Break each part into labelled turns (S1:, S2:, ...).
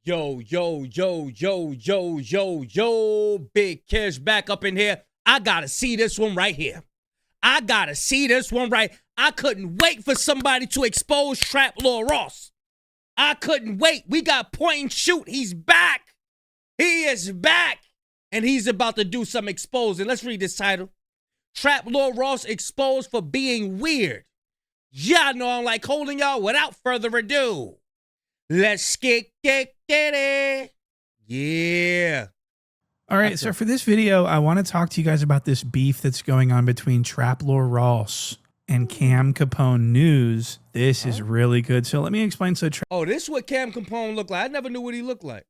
S1: Yo, Big Kish back up in here. I gotta see this one right here. I couldn't wait for somebody to expose Trap Lord Ross. I couldn't wait. We got point and shoot. He's back. He is back. And he's about to do some exposing. Let's read this title. Trap Lord Ross exposed for being weird. Y'all know I'm like holding y'all. Without further ado, let's get it. Yeah.
S2: All right, so for this video, I want to talk to you guys about this beef that's going on between Trap Lord Ross and Cam Capone News. This is really good. So let me explain. So
S1: this is what Cam Capone looked like. I never knew what he looked like.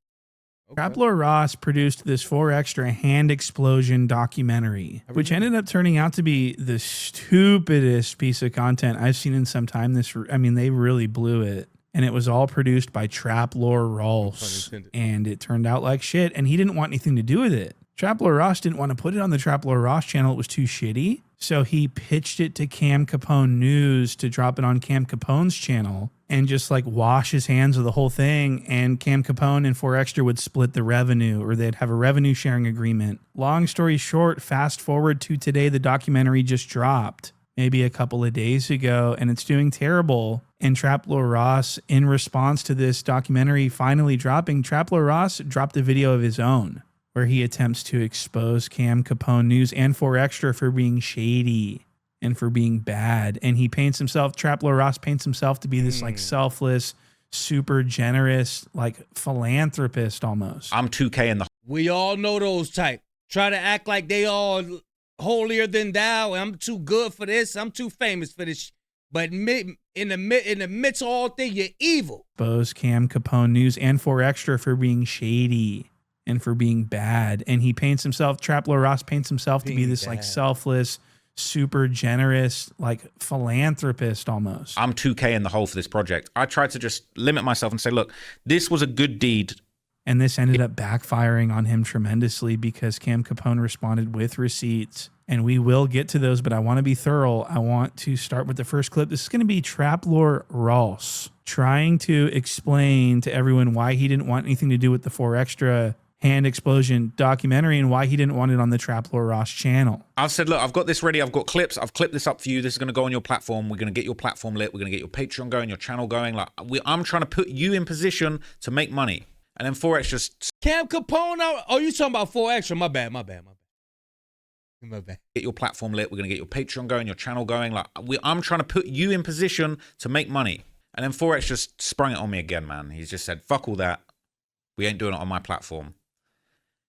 S1: Okay.
S2: Trap Lord Ross produced this 4 Extra hand explosion documentary, which ended up turning out to be the stupidest piece of content I've seen in some time. They really blew it. And it was all produced by Trap Lord Ross. And it turned out like shit. And he didn't want anything to do with it. Trap Lord Ross didn't want to put it on the Trap Lord Ross channel. It was too shitty. So he pitched it to Cam Capone News to drop it on Cam Capone's channel and just like wash his hands of the whole thing. And Cam Capone and 4 Extra would split the revenue, or they'd have a revenue sharing agreement. Long story short, fast forward to today, the documentary just dropped maybe a couple of days ago, and it's doing terrible. And Trap Lord Ross, in response to this documentary finally dropping, Trap Lord Ross dropped a video of his own where he attempts to expose Cam Capone News and 4 Extra for being shady and for being bad. And he paints himself, Trap Lord Ross paints himself to be this like selfless, super generous, like philanthropist almost.
S3: I'm 2K in the...
S1: We all know those type. Try to act like they all holier than thou. I'm too good for this. I'm too famous for this. But in the midst of all things, you're evil.
S2: Expose Cam Capone News and 4 Extra for being shady and for being bad. And he paints himself, Trap Lord Ross paints himself to be this like selfless, super generous, like philanthropist almost.
S3: I'm 2K in the hole for this project. I tried to just limit myself and say, look, this was a good deed.
S2: And this ended up backfiring on him tremendously because Cam Capone responded with receipts. And we will get to those, but I want to be thorough. I want to start with the first clip. This is going to be Trap Lord Ross trying to explain to everyone why he didn't want anything to do with the 4 Extra hand explosion documentary and why he didn't want it on the Trap Lord Ross channel.
S3: I've said, look, I've got this ready. I've got clips. I've clipped this up for you. This is going to go on your platform. We're going to get your platform lit. We're going to get your Patreon going, your channel going. Like I'm trying to put you in position to make money. And then 4 Extra.
S1: Cam Capone. Oh, you talking about 4 Extra? My bad.
S3: Get your platform lit. We're going to get your Patreon going, your channel going. Like I'm trying to put you in position to make money. And then 4 Extra sprung it on me again, man. He's just said, fuck all that. We ain't doing it on my platform.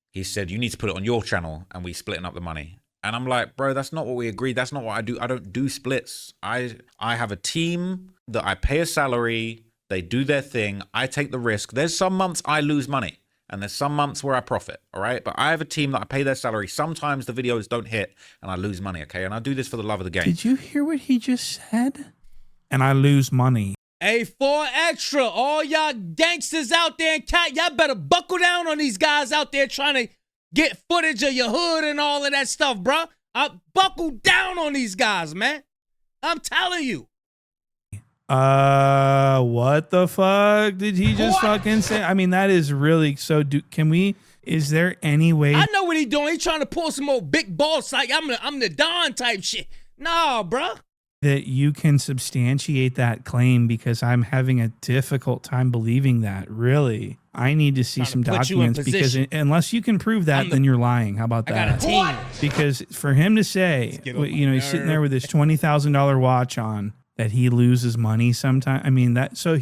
S3: He said, you need to put it on your channel and we splitting up the money. And I'm like, bro, that's not what we agreed. That's not what I do. I don't do splits. I have a team that I pay a salary. They do their thing. I take the risk. There's some months I lose money and there's some months where I profit. All right. But I have a team that I pay their salary. Sometimes the videos don't hit and I lose money. Okay. And I do this for the love of the game.
S2: Did you hear what he just said? And I lose money.
S1: Hey, 4 Extra, all y'all gangsters out there in cat, y'all better buckle down on these guys out there trying to get footage of your hood and all of that stuff, bro. Buckle down on these guys, man. I'm telling you.
S2: What the fuck did he just fucking say? I mean, that is really so. Is there any way?
S1: I know what he doing. He trying to pull some old big boss like I'm the Don type shit. Nah, bro.
S2: That you can substantiate that claim, because I'm having a difficult time believing that. Really, I need to see some documents, because unless you can prove that, then you're lying. How about that?
S1: I got a team.
S2: Because for him to say, you know, he's sitting there with his $20,000 watch on, that he loses money sometime. I mean, so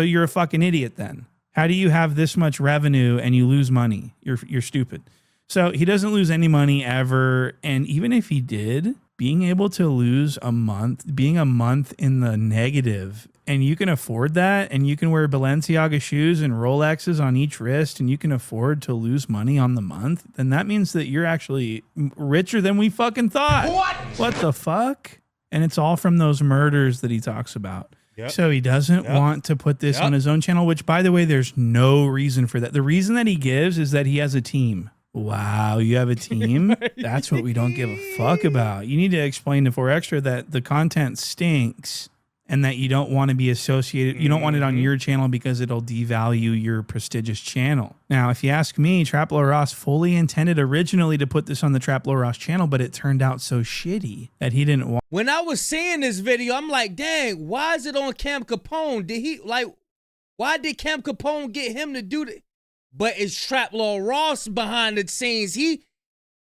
S2: you're a fucking idiot then. How do you have this much revenue and you lose money? You're stupid. So he doesn't lose any money ever. And even if he did, being able to lose a month, being a month in the negative, and you can afford that, and you can wear Balenciaga shoes and Rolexes on each wrist, and you can afford to lose money on the month, then that means that you're actually richer than we fucking thought. What the fuck? And it's all from those murders that he talks about. Yep. So he doesn't want to put this on his own channel, which, by the way, there's no reason for that. The reason that he gives is that he has a team. Wow, you have a team? That's what we don't give a fuck about. You need to explain to 4 Extra that the content stinks and that you don't want to be associated. You don't want it on your channel because it'll devalue your prestigious channel. Now, if you ask me, Traplo Ross fully intended originally to put this on the Traplo Ross channel, but it turned out so shitty that he didn't want.
S1: When I was seeing this video, I'm like, dang, why is it on Cam Capone? Why did Cam Capone get him to do that? But it's Traplo Ross behind the scenes.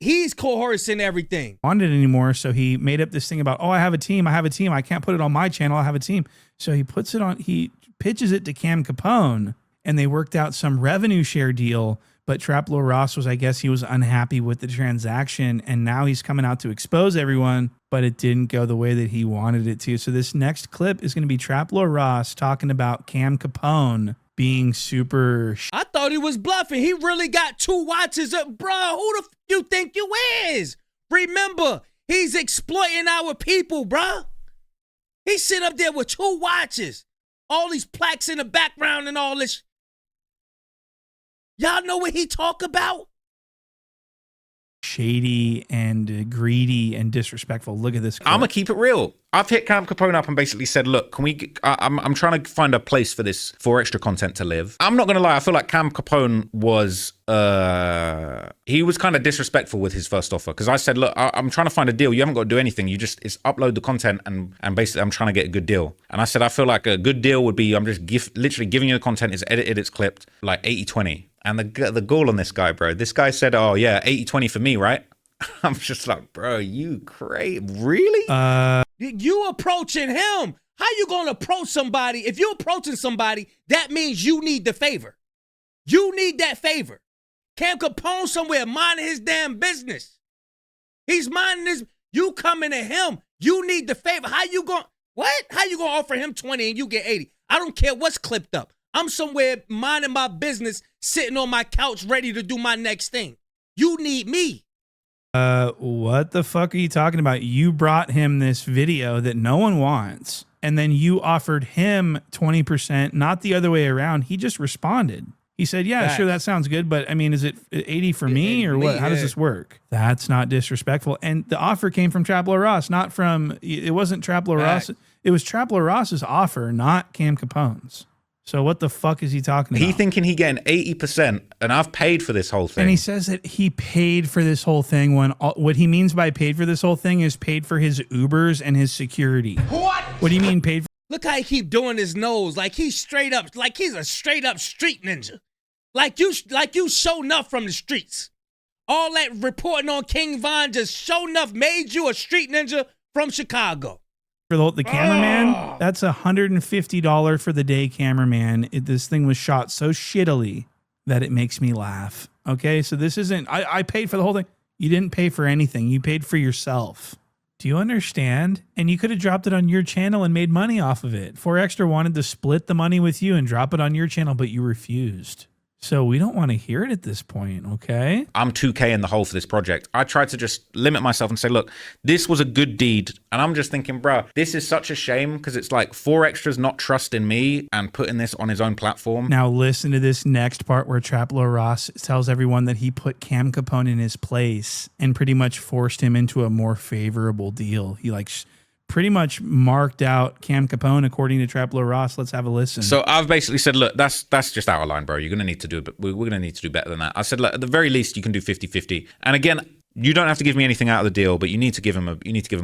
S1: He's coercing everything.
S2: Wanted it anymore, so he made up this thing about, oh, I have a team. I can't put it on my channel. I have a team. So he puts it on. He pitches it to Cam Capone, and they worked out some revenue share deal. But Traplo Ross was, I guess, he was unhappy with the transaction, and now he's coming out to expose everyone. But it didn't go the way that he wanted it to. So this next clip is going to be Traplo Ross talking about Cam Capone being super.
S1: I thought he was bluffing. He really got 2 watches up. Bro, who the f you think you is? Remember, he's exploiting our people, bro. He sit up there with 2 watches. All these plaques in the background and all this. Y'all know what he talk about?
S2: Shady and greedy and disrespectful. Look at this clip.
S3: I'm gonna keep it real. I've hit Cam Capone up and basically said, look, can we I'm trying to find a place for this for extra content to live. I'm not gonna lie, I feel like Cam Capone was he was kind of disrespectful with his first offer, because I said, look, I'm trying to find a deal. You haven't got to do anything. You just upload the content and basically I'm trying to get a good deal. And I said, I feel like a good deal would be I'm just literally giving you the content. It's edited, it's clipped, like 80-20. And the goal on this guy, bro, this guy said, oh yeah, 80-20 for me, right? I'm just like, bro, you crazy? Really?
S1: You approaching him. How you gonna approach somebody? If you're approaching somebody, that means you need the favor. You need that favor. Cam Capone somewhere minding his damn business. He's minding his, you coming to him. You need the favor. How you gonna, what? How you gonna offer him 20 and you get 80? I don't care what's clipped up. I'm somewhere minding my business, sitting on my couch, ready to do my next thing. You need me.
S2: What the fuck are you talking about? You brought him this video that no one wants, and then you offered him 20%, not the other way around. He just responded. He said, yeah, sure, that sounds good, but I mean, is it 80 for me or what? How does this work? That's not disrespectful. And the offer came from Traplo Ross, not from, it wasn't Traplo Ross. It was Traplo Ross's offer, not Cam Capone's. So what the fuck is he talking about?
S3: He thinking he getting 80%, and I've paid for this whole thing.
S2: And he says that he paid for this whole thing when what he means by paid for this whole thing is paid for his Ubers and his security. What do you mean paid for?
S1: Look how he keep doing his nose, like he's straight up, like he's a straight up street ninja. Like you show enough from the streets. All that reporting on King Von just show enough made you a street ninja from Chicago.
S2: For the cameraman, that's $150 for the day cameraman. This thing was shot so shittily that it makes me laugh. Okay, so this isn't, I paid for the whole thing. You didn't pay for anything. You paid for yourself. Do you understand? And you could have dropped it on your channel and made money off of it. 4Extra wanted to split the money with you and drop it on your channel, but you refused. So we don't want to hear it at this point, okay?
S3: I'm 2K in the hole for this project. I tried to just limit myself and say, look, this was a good deed. And I'm just thinking, bro, this is such a shame because it's like 4Extra's not trusting me and putting this on his own platform.
S2: Now listen to this next part where Traplo Ross tells everyone that he put Cam Capone in his place and pretty much forced him into a more favorable deal. He pretty much marked out Cam Capone according to Traplo Ross. Let's have a listen.
S3: So I've basically said, look, that's just out of line, bro. You're going to need to do it. We're going to need to do better than that. I said, look, at the very least, you can do 50-50. And again, you don't have to give me anything out of the deal, but you need to give him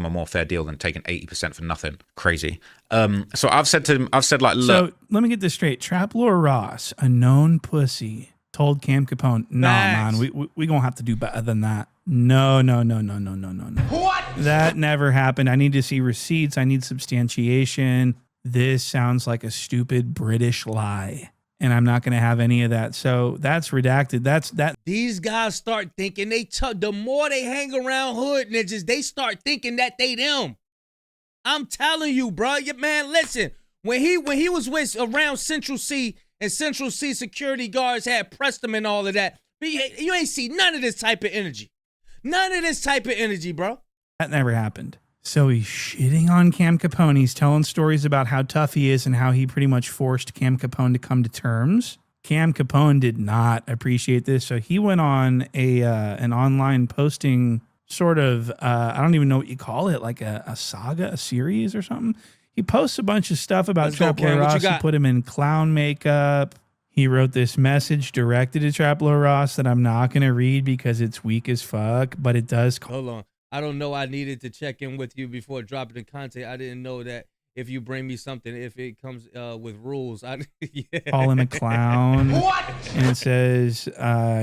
S3: a more fair deal than taking 80% for nothing. Crazy. So I've said to him, like, look.
S2: So let me get this straight. Traplo Ross, a known pussy, told Cam Capone, nah, man, we going to have to do better than that. No. What? That never happened. I need to see receipts. I need substantiation. This sounds like a stupid British lie. And I'm not going to have any of that. So that's redacted. That's that.
S1: These guys start thinking the more they hang around hood ninjas, they start thinking that they them. I'm telling you, bro. Man, listen. When he was around Central C and Central C security guards had pressed him and all of that, you ain't see none of this type of energy. None of this type of energy, bro.
S2: That never happened. So he's shitting on Cam Capone. He's telling stories about how tough he is and how he pretty much forced Cam Capone to come to terms. Cam Capone did not appreciate this, so he went on an online posting sort of, I don't even know what you call it, like a saga, a series or something. He posts a bunch of stuff about
S1: Let's go,
S2: Traplo
S1: Cam. What you
S2: Ross. He
S1: got?
S2: put him in clown makeup. He wrote this message directed to Traplo Ross that I'm not going to read because it's weak as fuck, but it does.
S1: Hold on. I don't know. I needed to check in with you before dropping the content. I didn't know that if you bring me something, if it comes with rules, yeah.
S2: Call him a clown.
S4: What?
S2: And it says,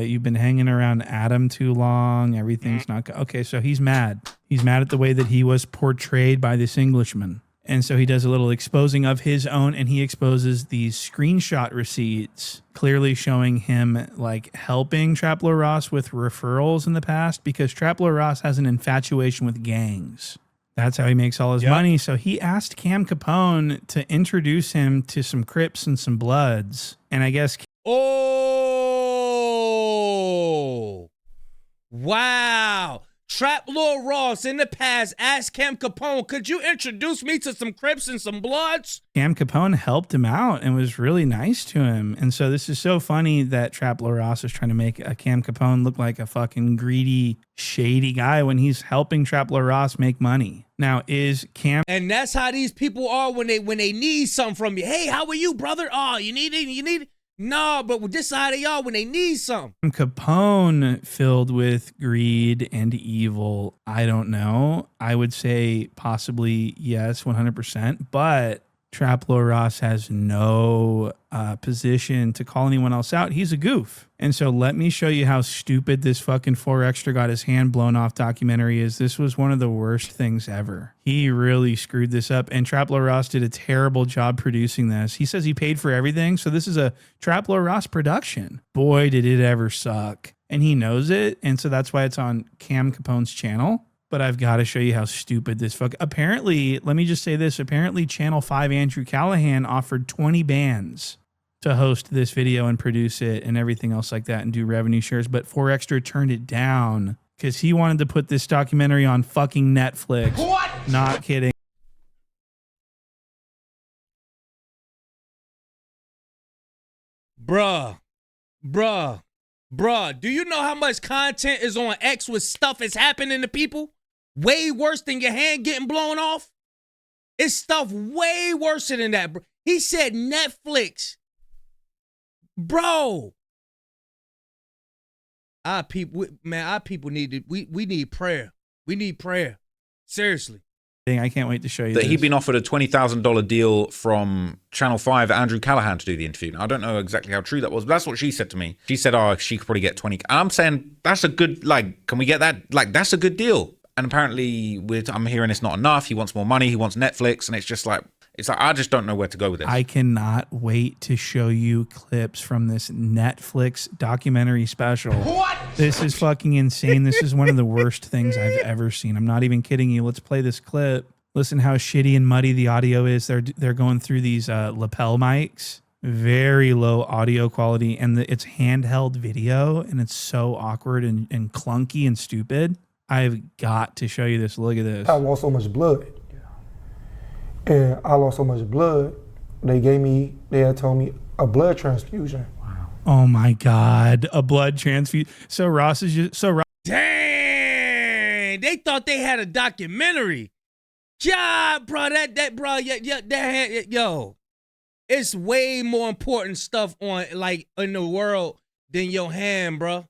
S2: you've been hanging around Adam too long. Everything's not okay. So he's mad. He's mad at the way that he was portrayed by this Englishman. And so he does a little exposing of his own, and he exposes these screenshot receipts clearly showing him like helping Traplo Ross with referrals in the past, because Traplo Ross has an infatuation with gangs. That's how he makes all his money. So he asked Cam Capone to introduce him to some Crips and some Bloods. And I guess...
S1: Oh, wow. Traplo Ross in the past asked Cam Capone, could you introduce me to some Crips and some Bloods?
S2: Cam Capone helped him out and was really nice to him. And so this is so funny that Traplo Ross is trying to make a Cam Capone look like a fucking greedy, shady guy when he's helping Traplo Ross make money. Now, is Cam...
S1: And that's how these people are when they need something from you. Hey, how are you, brother? Oh, you need it? You need it? No, but this is how they are when they need something.
S2: Capone filled with greed and evil? I don't know. I would say possibly yes, 100%. But Traplo Ross has no position to call anyone else out. He's a goof. And so let me show you how stupid this fucking 4Extra got his hand blown off documentary is. This was one of the worst things ever. He really screwed this up. And Traplo Ross did a terrible job producing this. He says he paid for everything. So this is a Traplo Ross production. Boy, did it ever suck. And he knows it. And so that's why it's on Cam Capone's channel. But I've got to show you how stupid this apparently, let me just say this. Apparently, Channel 5 Andrew Callahan offered 20 bands to host this video and produce it and everything else like that and do revenue shares. But 4Extra turned it down because he wanted to put this documentary on fucking Netflix.
S4: What?
S2: Not kidding.
S1: Bruh. Do you know how much content is on X with stuff is happening to people? Way worse than your hand getting blown off? It's stuff way worse than that, bro. He said Netflix. Bro. Our people need to, we need prayer. We need prayer. Seriously.
S2: I can't wait to show you
S3: that
S2: this.
S3: he'd been offered a $20,000 deal from Channel 5, Andrew Callahan, to do the interview. Now, I don't know exactly how true that was, but that's what she said to me. She said, oh, she could probably get 20. I'm saying that's a good, like, can we get that? Like, that's a good deal. And apparently I'm hearing it's not enough. He wants more money. He wants Netflix. And it's like, I just don't know where to go with this.
S2: I cannot wait to show you clips from this Netflix documentary special.
S4: What?
S2: This is fucking insane. This is one of the worst things I've ever seen. I'm not even kidding you. Let's play this clip. Listen how shitty and muddy the audio is. They're going through these lapel mics. Very low audio quality. And it's handheld video. And it's so awkward and clunky and stupid. I've got to show you this. Look at this.
S5: I lost so much blood. And I lost so much blood, they had told me a blood transfusion.
S2: Wow. Oh my God. A blood transfusion. So Ross is just,
S1: Dang, they thought they had a documentary. Yeah, bro, yo. It's way more important stuff on, like, in the world than your hand, bro.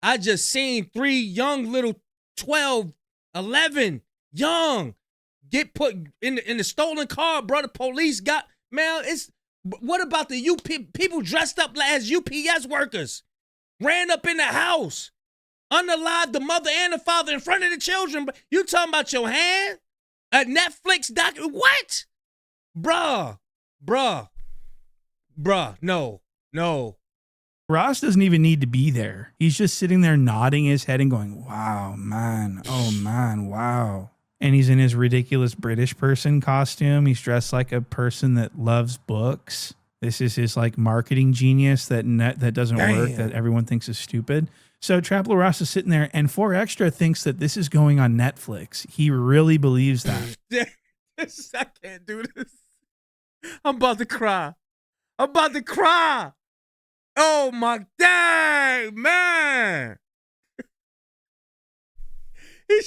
S1: I just seen 3 young little 12, 11, young, get put in the stolen car, bro. The police got, man, what about the people dressed up as UPS workers? Ran up in the house, unalived the mother and the father in front of the children. But you talking about your hand? A Netflix doc? What? Bruh, no.
S2: Ross doesn't even need to be there. He's just sitting there nodding his head and going, wow, man. Oh, man, wow. And he's in his ridiculous British person costume. He's dressed like a person that loves books. This is his like marketing genius that doesn't work, that everyone thinks is stupid. So Traplo Ross is sitting there, and 4Extra thinks that this is going on Netflix. He really believes that.
S1: I can't do this. I'm about to cry. Oh my dang, man. He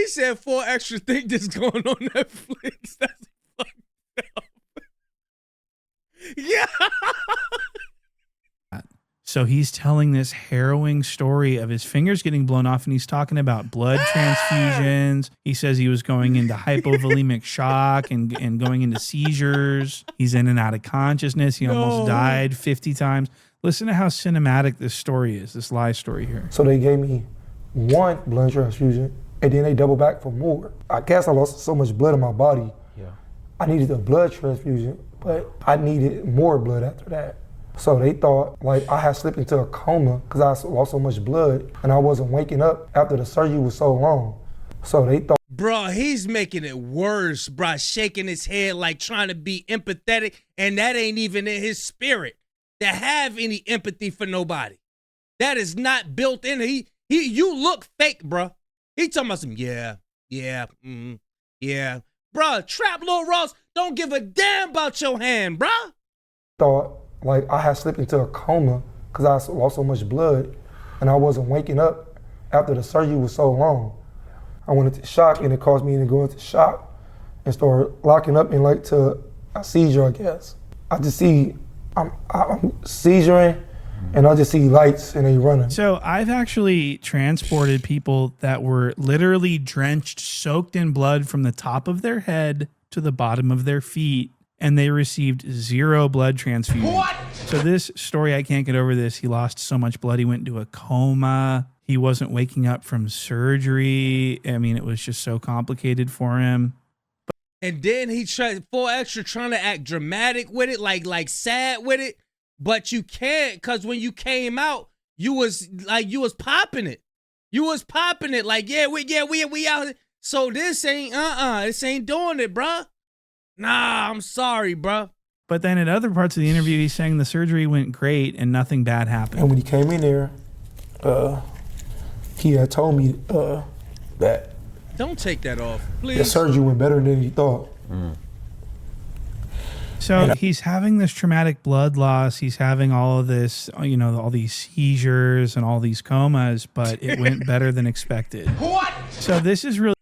S1: said 4Extra think this going on Netflix. That's Yeah.
S2: So he's telling this harrowing story of his fingers getting blown off, and he's talking about blood transfusions. He says he was going into hypovolemic shock and going into seizures. He's in and out of consciousness. He almost died 50 times. Listen to how cinematic this story is, this lie story here.
S5: So they gave me one blood transfusion, and then they doubled back for more. I guess I lost so much blood in my body. Yeah. I needed a blood transfusion, but I needed more blood after that. So they thought like I had slipped into a coma because I lost so much blood and I wasn't waking up after the surgery was so long. So they thought.
S1: Bro, he's making it worse, bro. Shaking his head like trying to be empathetic, and that ain't even in his spirit to have any empathy for nobody. That is not built in. You look fake, bro. He talking about some yeah. Bro, Trap Lil Ross don't give a damn about your hand, bro.
S5: Thought like I had slipped into a coma because I lost so much blood and I wasn't waking up after the surgery was so long. I went into shock and it caused me to go into shock and start locking up and like to a seizure, I guess. I just see I'm seizuring and I just see lights and they running.
S2: So I've actually transported people that were literally drenched, soaked in blood from the top of their head to the bottom of their feet, and they received 0 blood transfusion. What? So this story, I can't get over this. He lost so much blood, he went into a coma. He wasn't waking up from surgery. I mean, it was just so complicated for him.
S1: And then he tried 4 Extra trying to act dramatic with it, like sad with it, but you can't, because when you came out, you was popping it. You was popping it like, we out. So this ain't this ain't doing it, bruh. Nah, I'm sorry, bruh.
S2: But then at other parts of the interview, he's saying the surgery went great and nothing bad happened.
S5: And when he came in there, he had told me that.
S1: Don't take that off, please.
S5: The surgery went better than he thought.
S2: So he's having this traumatic blood loss. He's having all of this, all these seizures and all these comas, but it went better than expected. What? So this is really.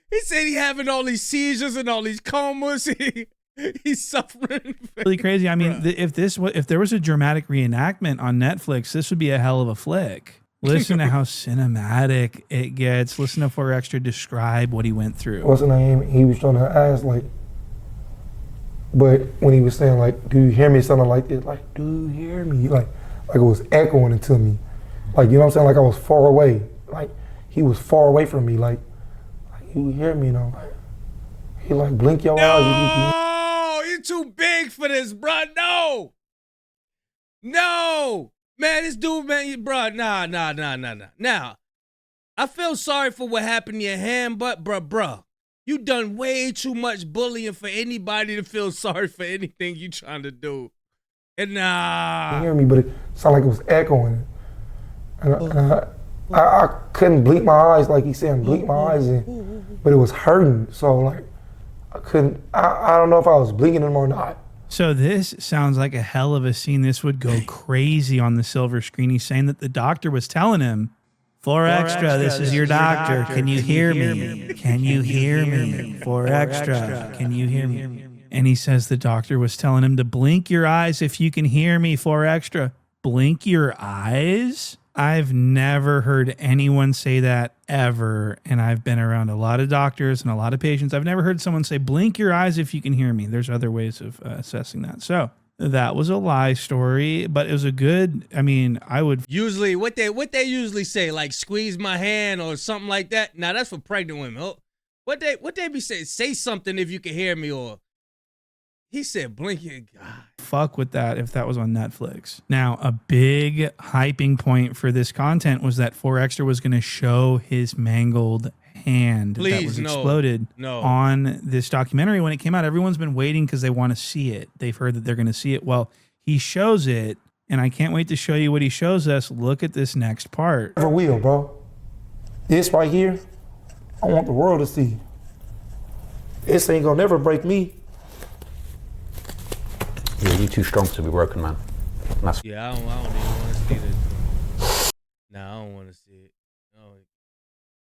S1: He said he having all these seizures and all these comas. He's suffering.
S2: Really crazy. I mean, if there was a dramatic reenactment on Netflix, this would be a hell of a flick. Listen to how cinematic it gets. Listen to 4 Extra describe what he went through.
S5: What's the name? He was trying to ask but when he was saying like, do you hear me? Something like this, like, do you hear me? Like it was echoing into me. Like, you know what I'm saying? Like I was far away. Like he was far away from me. Like you hear me, Like he like blink your eyes.
S1: No, you're too big for this, bro. No. Man, this dude, man, bro, nah. Now, I feel sorry for what happened to your hand, but bruh, you done way too much bullying for anybody to feel sorry for anything you trying to do. And nah.
S5: You hear me, but it sounded like it was echoing. And I couldn't blink my eyes like he said, blink my eyes, but it was hurting. So like, I couldn't, I don't know if I was blinking them or not.
S2: So this sounds like a hell of a scene. This would go crazy on the silver screen. He's saying that the doctor was telling him, 4 Extra, this is your doctor. Can you hear me? Can you hear me? 4 Extra, can you hear me? And he says the doctor was telling him to blink your eyes if you can hear me, 4 Extra. Blink your eyes? I've never heard anyone say that ever, and I've been around a lot of doctors and a lot of patients. I've never heard someone say, blink your eyes if you can hear me. There's other ways of assessing that. So that was a lie story, but it was a good, I would.
S1: Usually, what they usually say, like squeeze my hand or something like that. Now, that's for pregnant women. Oh, what they be saying? Say something if you can hear me, or he said blink your God.
S2: Fuck with that if that was on Netflix. Now, a big hyping point for this content was that 4 Extra was going to show his mangled hand that was exploded on this documentary. When it came out, everyone's been waiting because they want to see it. They've heard that they're going to see it. Well, he shows it, and I can't wait to show you what he shows us. Look at this next part.
S5: For real, bro. This right here, I want the world to see. This ain't gonna never break me.
S3: Yeah, you too strong to be broken, man.
S1: Yeah, I don't even want to see this. Nah, I don't want to see it.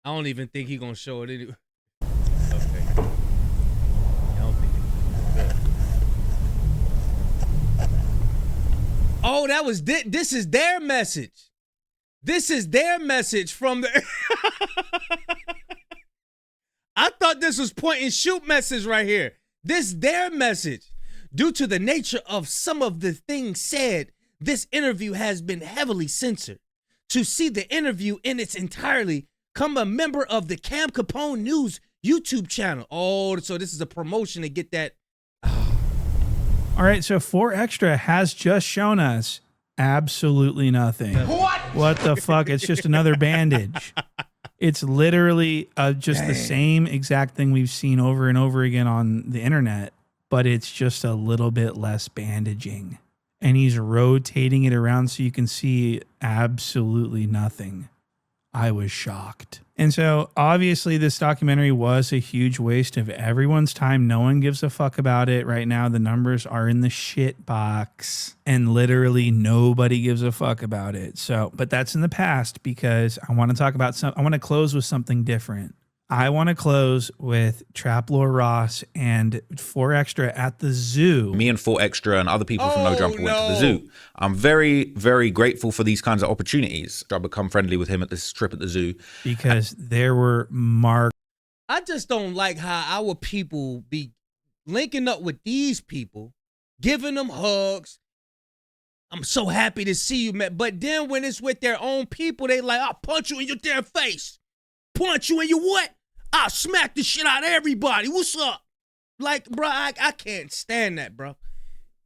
S1: I don't even think he gonna show it anyway. Okay. Oh, that was this is their message. This is their message from the. I thought this was point and shoot message right here. This their message. Due to the nature of some of the things said, this interview has been heavily censored. To see the interview in its entirety, come a member of the Cam Capone News YouTube channel. Oh, so this is a promotion to get that.
S2: All right, so 4 Extra has just shown us absolutely nothing. What the fuck? It's just another bandage. It's literally just the same exact thing we've seen over and over again on the internet, but it's just a little bit less bandaging. And he's rotating it around so you can see absolutely nothing. I was shocked. And so obviously this documentary was a huge waste of everyone's time. No one gives a fuck about it right now. The numbers are in the shit box and literally nobody gives a fuck about it. So, but that's in the past because I want to talk about I want to close with something different. I want to close with Trap Lord Ross and 4 Extra at the zoo.
S3: Me and 4 Extra and other people from No Jumper went to the zoo. I'm very, very grateful for these kinds of opportunities. I've become friendly with him at this trip at the zoo.
S2: Because there were marks.
S1: I just don't like how our people be linking up with these people, giving them hugs. I'm so happy to see you, man. But then when it's with their own people, they like, I'll punch you in your damn face. Punch you in your what? I'll smack the shit out of everybody. What's up? Like, bro, I can't stand that, bro.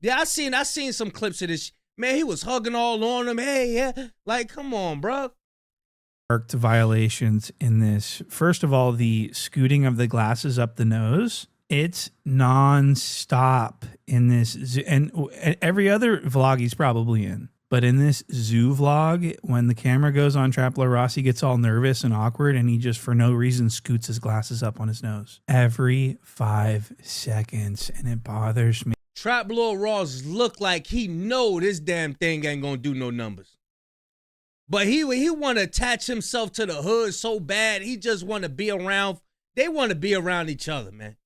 S1: Yeah, I seen some clips of this. Man, he was hugging all on him. Hey, yeah. Like, come on, bro.
S2: Marked violations in this. First of all, the scooting of the glasses up the nose. It's non-stop in this. And every other vlog he's probably in. But in this zoo vlog, when the camera goes on Trap Lord Ross, he gets all nervous and awkward, and he just, for no reason, scoots his glasses up on his nose. Every 5 seconds, and it bothers me.
S1: Trap Lord Ross look like he know this damn thing ain't gonna do no numbers. But he want to attach himself to the hood so bad. He just want to be around. They want to be around each other, man.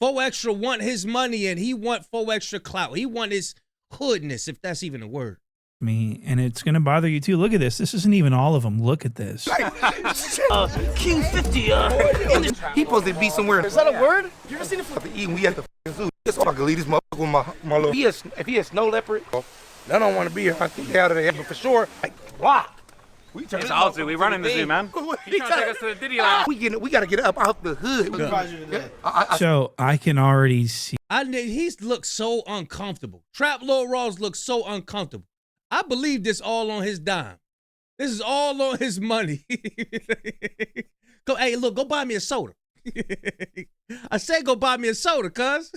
S1: 4 Extra want his money, and he want 4 Extra clout. He want his hoodness, if that's even a word.
S2: Me, and it's gonna bother you too. Look at this. This isn't even all of them. Look at this.
S4: King 50, he supposed to be somewhere. Is that a word? You ever seen it? We at the zoo. That's why I can leave this motherfucker with my little. If he a snow leopard, I don't want to be here. I think they out of there, but for sure, like, block.
S6: It's all zoo. We run in the zoo, man. You trying to take us to the Diddy Land?
S4: We gotta get up out the hood.
S2: So I can already see.
S1: He looks so uncomfortable. Trap Lord Ross looks so uncomfortable. I believe this all on his dime. This is all on his money. Hey, look, go buy me a soda. I said go buy me a soda, cuz.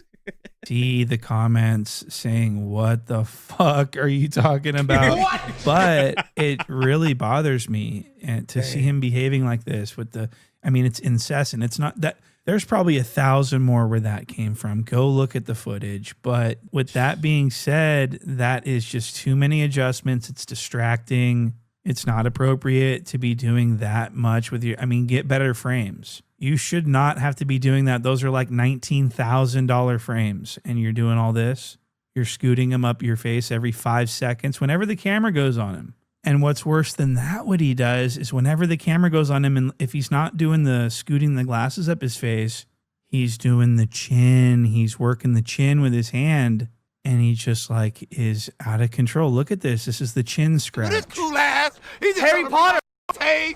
S2: See the comments saying, what the fuck are you talking about? But it really bothers me and to see him behaving like this with the, I mean, it's incessant. It's not that, there's probably 1,000 more where that came from. Go look at the footage. But with that being said, that is just too many adjustments. It's distracting. It's not appropriate to be doing that much with your, I mean, get better frames. You should not have to be doing that. Those are like $19,000 frames. And you're doing all this. You're scooting them up your face every 5 seconds whenever the camera goes on him. And what's worse than that, what he does is whenever the camera goes on him, and if he's not doing the scooting the glasses up his face, he's doing the chin. He's working the chin with his hand. And he just like is out of control. Look at this. This is the chin scratch.
S4: This cool ass. He's Harry Potter. Hey, you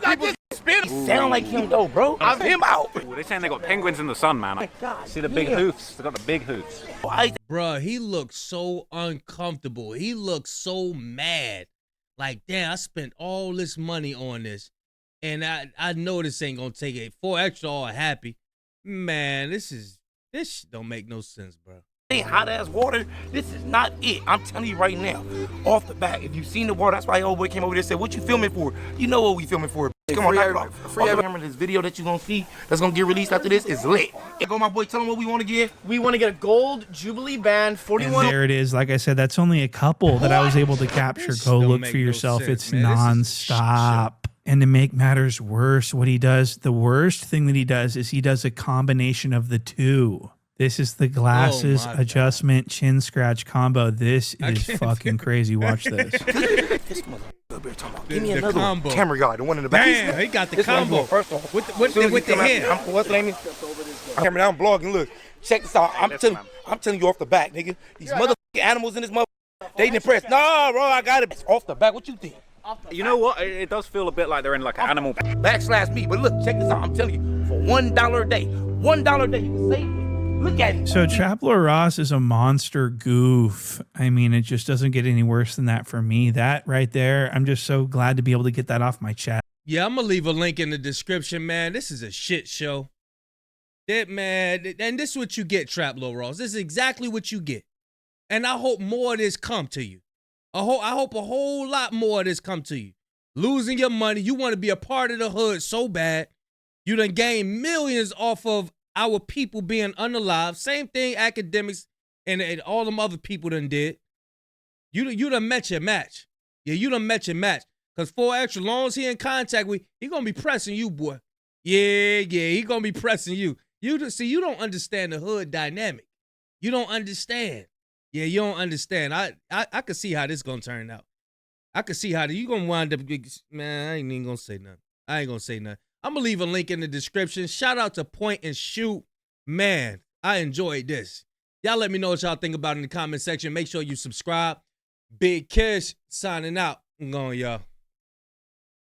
S4: got this spin. He sound like him though, bro. I'm him out.
S6: They're saying they got penguins in the sun, man.
S4: Oh my God.
S6: See the big hoofs? They got the big hoofs.
S1: Bruh, he looks so uncomfortable. He looks so mad. Like, damn, I spent all this money on this. And I know this ain't gonna take it. 4 Extra all happy. Man, this don't make no sense, bro.
S4: Hot ass water, this is not it. I'm telling you right now, off the bat, if you've seen the water, that's why old boy came over there and said, what you filming for? You know what we filming for. Come on, remember this video that you're gonna see that's gonna get released after this is lit. Go, my boy, tell him what we want to get.
S7: We want to get a gold Jubilee band, 41.
S2: And there it is. Like I said, that's only a couple that I was able to capture. Go look for yourself. It's nonstop. And to make matters worse, what he does, the worst thing that he does is he does a combination of the two. This is the glasses
S1: my
S2: adjustment chin scratch combo. This is fucking crazy. Watch this.
S4: This motherfucker talking about. Give me
S1: The
S4: another
S1: combo.
S4: one. Camera guy, the one in the back.
S1: Damn, he got the
S4: This one
S1: combo.
S4: first off.
S1: With
S4: As soon as
S1: the
S4: he come out,
S1: hair.
S4: what's the name? Camera down, vlogging. Look, check this out. I'm telling you off the back, nigga. These motherfucking animals in this motherfucker, they ain't impressed. No, bro, I got it. Off the back. What you think?
S6: You know what? It does feel a bit like they're in like an animal.
S4: Backslash me. But look, check this out. I'm telling you, for $1 a day, $1 a day, you can save it. Look at it.
S2: So Trap Lord Ross is a monster goof. I mean, it just doesn't get any worse than that for me. That right there, I'm just so glad to be able to get that off my chest.
S1: Yeah, I'm gonna leave a link in the description, man. This is a shit show. That man, and this is what you get, Trap Lord Ross. This is exactly what you get. And I hope more of this come to you. I hope a whole lot more of this come to you. Losing your money, you want to be a part of the hood so bad. You done gained millions off of our people being unalive. Same thing academics and all them other people done did. You done met your match. Yeah, you done met your match. Because 4X, as long as he in contact with, he going to be pressing you, boy. Yeah, he going to be pressing you. You don't understand the hood dynamic. You don't understand. Yeah, you don't understand. I could see how this going to turn out. I could see how you going to wind up, man, I ain't even going to say nothing. I ain't going to say nothing. I'm going to leave a link in the description. Shout out to Point and Shoot. Man, I enjoyed this. Y'all let me know what y'all think about it in the comment section. Make sure you subscribe. Big Kish signing out. I'm going, y'all.